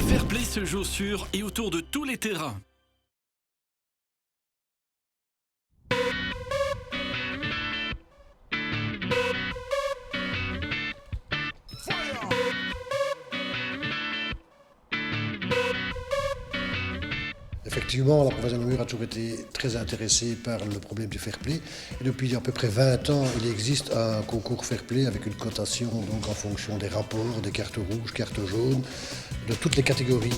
Fair play se joue sur et autour de tous les terrains. Effectivement, la province de Namur a toujours été très intéressée par le problème du fair play. Et depuis à peu près 20 ans, il existe un concours fair play avec une cotation donc en fonction des rapports, des cartes rouges, cartes jaunes, de toutes les catégories.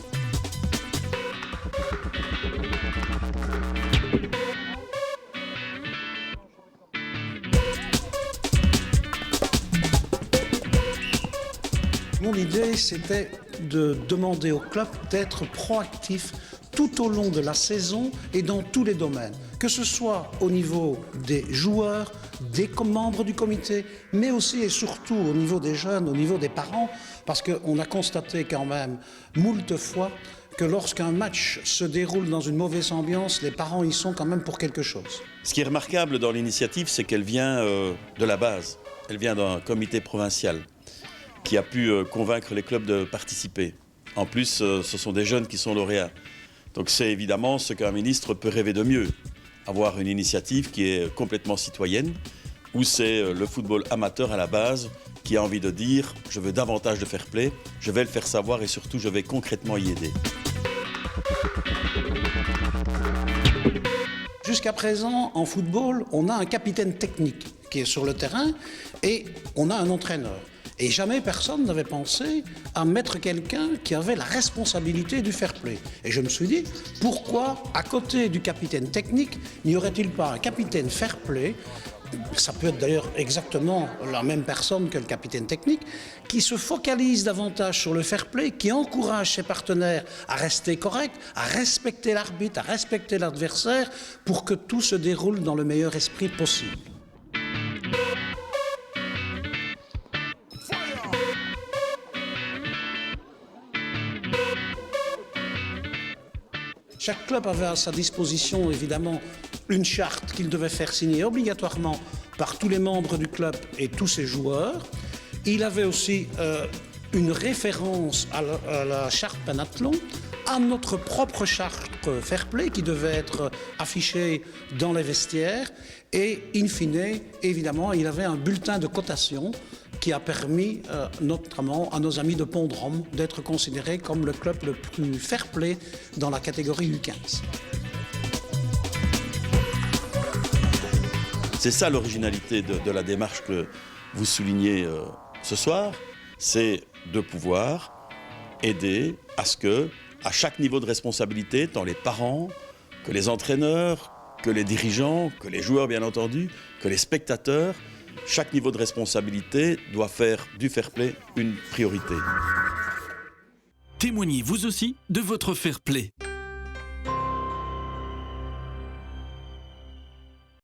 Mon idée, c'était de demander au club d'être proactif tout au long de la saison et dans tous les domaines, que ce soit au niveau des joueurs, des membres du comité, mais aussi et surtout au niveau des jeunes, au niveau des parents, parce qu'on a constaté quand même moult fois que lorsqu'un match se déroule dans une mauvaise ambiance, les parents y sont quand même pour quelque chose. Ce qui est remarquable dans l'initiative, c'est qu'elle vient de la base. Elle vient d'un comité provincial qui a pu convaincre les clubs de participer. En plus, ce sont des jeunes qui sont lauréats. Donc c'est évidemment ce qu'un ministre peut rêver de mieux. Avoir une initiative qui est complètement citoyenne, où c'est le football amateur à la base qui a envie de dire « je veux davantage de fair play, je vais le faire savoir et surtout je vais concrètement y aider ». Jusqu'à présent, en football, on a un capitaine technique qui est sur le terrain et on a un entraîneur. Et jamais personne n'avait pensé à mettre quelqu'un qui avait la responsabilité du fair play. Et je me suis dit, pourquoi, à côté du capitaine technique, n'y aurait-il pas un capitaine fair play, ça peut être d'ailleurs exactement la même personne que le capitaine technique, qui se focalise davantage sur le fair play, qui encourage ses partenaires à rester corrects, à respecter l'arbitre, à respecter l'adversaire, pour que tout se déroule dans le meilleur esprit possible. Chaque club avait à sa disposition, évidemment, une charte qu'il devait faire signer obligatoirement par tous les membres du club et tous ses joueurs. Il avait aussi une référence à la charte Pentathlon, à notre propre charte Fair Play qui devait être affichée dans les vestiaires. Et in fine, évidemment, il avait un bulletin de cotation qui a permis notamment à nos amis de Pont-de-Rome d'être considérés comme le club le plus fair play dans la catégorie U15. C'est ça l'originalité de la démarche que vous soulignez ce soir, c'est de pouvoir aider à ce que, à chaque niveau de responsabilité, tant les parents, que les entraîneurs, que les dirigeants, que les joueurs bien entendu, que les spectateurs, chaque niveau de responsabilité doit faire du fair play une priorité. Témoignez vous aussi de votre fair play.